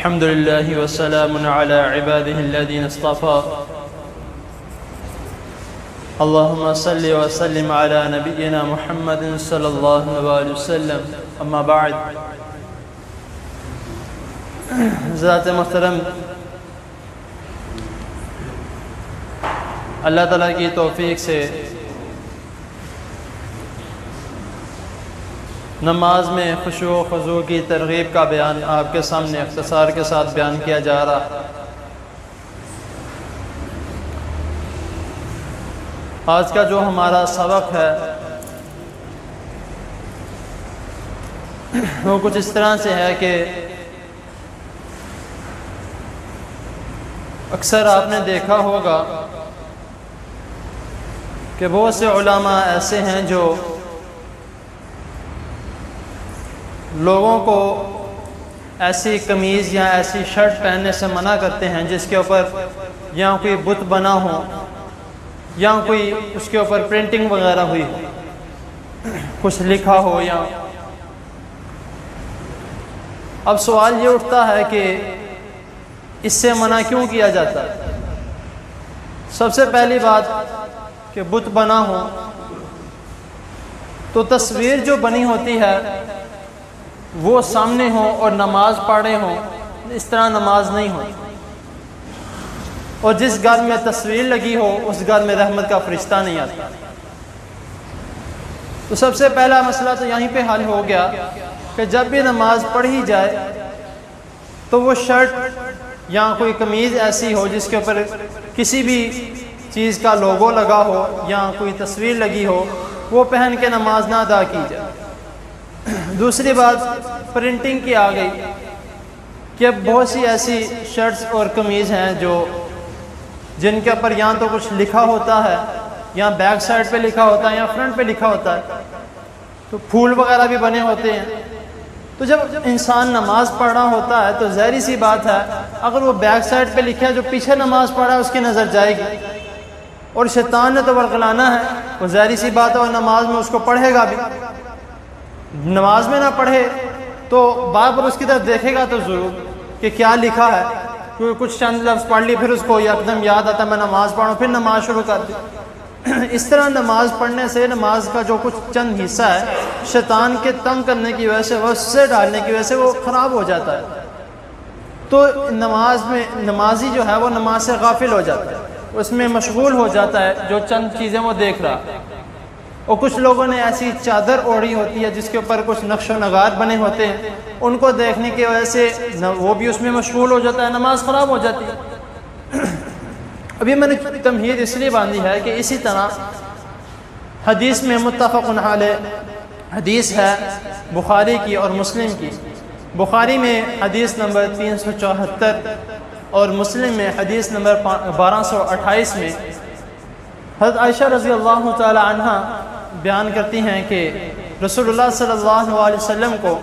الحمد لله وسلام على عباده الذين اصطفى اللهم صل وسلم على نبينا محمد صلی اللہ علیہ وسلم اما بعد. ذات محترم، اللہ تعالیٰ کی توفیق سے نماز میں خشوع و خضوع کی ترغیب کا بیان آپ کے سامنے اختصار کے ساتھ بیان کیا جا رہا. آج کا جو ہمارا سبق ہے وہ کچھ اس طرح سے ہے کہ اکثر آپ نے دیکھا ہوگا کہ بہت سے علماء ایسے ہیں جو لوگوں کو ایسی قمیض یا ایسی شرٹ پہننے سے منع کرتے ہیں جس کے اوپر یا کوئی بت بنا ہو یا کوئی اس کے اوپر پرنٹنگ وغیرہ ہوئی ہو، کچھ لکھا ہو. یا اب سوال یہ اٹھتا ہے کہ اس سے منع کیوں کیا جاتا ہے؟ سب سے پہلی بات کہ بت بنا ہو تو تصویر جو بنی ہوتی ہے وہ سامنے ہو اور نماز پڑھے ہوں، اس طرح نماز نہیں ہوتی. اور جس گھر میں تصویر لگی ہو اس گھر میں رحمت کا فرشتہ نہیں آتا. تو سب سے پہلا مسئلہ تو یہیں پہ حل ہو گیا کہ جب بھی نماز پڑھی جائے تو وہ شرٹ یا کوئی قمیض ایسی ہو جس کے اوپر کسی بھی چیز کا لوگو لگا ہو یا کوئی تصویر لگی ہو، وہ پہن کے نماز نہ ادا کی جائے. دوسری بات پرنٹنگ کی آ گئی کہ اب بہت سی ایسی شرٹس اور قمیض ہیں جن کے اوپر یا تو کچھ لکھا ہوتا ہے یا بیک سائڈ پہ لکھا ہوتا ہے یا فرنٹ پہ لکھا ہوتا ہے، تو پھول وغیرہ بھی بنے ہوتے ہیں. تو جب انسان نماز پڑھ رہا ہوتا ہے تو ظاہری سی بات ہے اگر وہ بیک سائڈ پہ لکھا ہے جو پیچھے نماز پڑھا ہے اس کی نظر جائے گی، اور شیطان نے تو ورغلانا ہے، وہ ظاہری سی بات ہے اور نماز میں اس کو پڑھے گا بھی. نماز میں نہ پڑھے تو بار بار اس کی طرف دیکھے گا تو ضرور کہ کیا لکھا ہے، کیونکہ کچھ چند لفظ پڑھ لی پھر اس کو ایک دم یاد آتا ہے میں نماز پڑھوں، پھر نماز شروع کر دی. اس طرح نماز پڑھنے سے نماز کا جو کچھ چند حصہ ہے شیطان کے تنگ کرنے کی وجہ سے، وسوسے ڈالنے کی وجہ سے وہ خراب ہو جاتا ہے. تو نماز میں نمازی جو ہے وہ نماز سے غافل ہو جاتا ہے، اس میں مشغول ہو جاتا ہے جو چند چیزیں وہ دیکھ رہا. اور کچھ لوگوں نے ایسی چادر اوڑھی ہوتی ہے جس کے اوپر کچھ نقش و نگار بنے ہوتے ہیں، ان کو دیکھنے کی وجہ سے وہ بھی اس میں مشغول ہو جاتا ہے، نماز خراب ہو جاتی ہے. ابھی میں نے تمہید اس لیے باندھی ہے کہ اسی طرح حدیث میں متفق علیہ حدیث ہے بخاری کی اور مسلم کی. بخاری میں حدیث نمبر 374 اور مسلم میں حدیث نمبر 1228 میں حضرت عائشہ رضی اللہ تعالی عنہ بیان کرتی ہیں کہ رسول اللہ صلی اللہ علیہ وسلم کو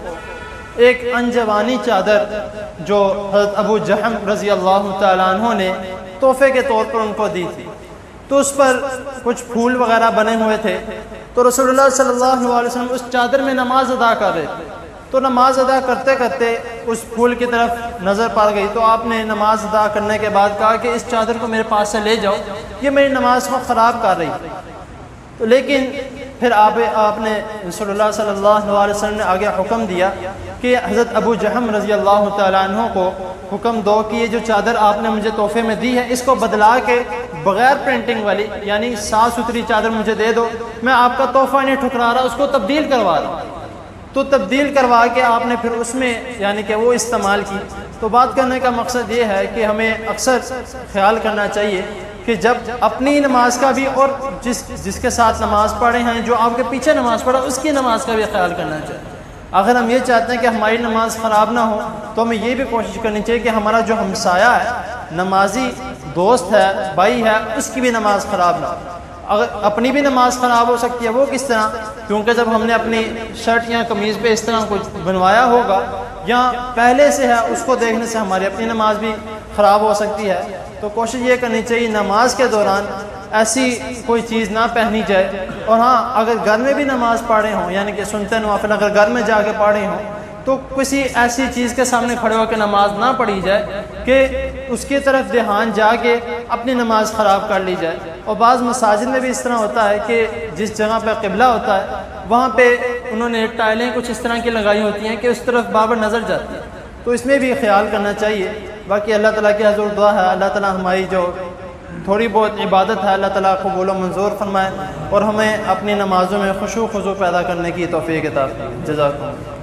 ایک انجوانی چادر جو حضرت ابو جہم رضی اللہ تعالی عنہ نے تحفے کے طور پر ان کو دی تھی، تو اس پر کچھ پھول وغیرہ بنے ہوئے تھے. تو رسول اللہ صلی اللہ علیہ وسلم اس چادر میں نماز ادا کر رہے تھے. تو نماز ادا کرتے کرتے اس پھول کی طرف نظر پڑ گئی، تو آپ نے نماز ادا کرنے کے بعد کہا کہ اس چادر کو میرے پاس سے لے جاؤ، یہ میری نماز کو خراب کر رہی. تو لیکن پھر آپ نے رسول اللہ صلی اللہ علیہ وسلم نے آگے حکم دیا کہ حضرت ابو جہم رضی اللہ تعالیٰ عنہ کو حکم دو کہ یہ جو چادر آپ نے مجھے تحفے میں دی ہے اس کو بدلا کے بغیر پرنٹنگ والی یعنی صاف ستھری چادر مجھے دے دو، میں آپ کا تحفہ نہیں ٹھکرا رہا، اس کو تبدیل کروا رہا. تو تبدیل کروا کے آپ نے پھر اس میں یعنی کہ وہ استعمال کی. تو بات کرنے کا مقصد یہ ہے کہ ہمیں اکثر خیال کرنا چاہیے کہ جب اپنی نماز کا بھی اور جس کے ساتھ نماز پڑھے ہیں جو آپ کے پیچھے نماز پڑھا اس کی نماز کا بھی خیال کرنا چاہیے. اگر ہم یہ چاہتے ہیں کہ ہماری نماز خراب نہ ہو تو ہمیں یہ بھی کوشش کرنی چاہیے کہ ہمارا جو ہمسایہ ہے، نمازی دوست ہے، بھائی ہے، اس کی بھی نماز خراب نہ ہو. اگر اپنی بھی نماز خراب ہو سکتی ہے، وہ کس طرح؟ کیونکہ جب ہم نے اپنی شرٹ یا قمیض پہ اس طرح کچھ بنوایا ہوگا یا پہلے سے ہے، اس کو دیکھنے سے ہماری اپنی نماز بھی خراب ہو سکتی ہے. تو کوشش یہ کرنی چاہیے نماز کے دوران ایسی کوئی چیز نہ پہنی جائے. اور ہاں، اگر گھر میں بھی نماز پڑھ رہے ہوں یعنی کہ سنت نوافل اگر گھر میں جا کے پڑھ رہے ہوں تو کسی ایسی چیز کے سامنے کھڑے ہو کے نماز نہ پڑھی جائے کہ اس کی طرف دھیان جا کے اپنی نماز خراب کر لی جائے۔ اور بعض مساجد میں بھی اس طرح ہوتا ہے کہ جس جگہ پہ قبلہ ہوتا ہے وہاں پہ انہوں نے ٹائلیں کچھ اس طرح کی لگائی ہوتی ہیں کہ اس طرف بار بار نظر جاتی ہے، تو اس میں بھی خیال کرنا چاہیے۔ باقی اللہ تعالیٰ کی حضور دعا ہے اللہ تعالیٰ ہماری جو تھوڑی بہت عبادت ہے اللہ تعالیٰ قبول و منظور فرمائے اور ہمیں اپنی نمازوں میں خشوع و خضوع پیدا کرنے کی توفیق عطا فرمائے۔ جزاکم اللہ۔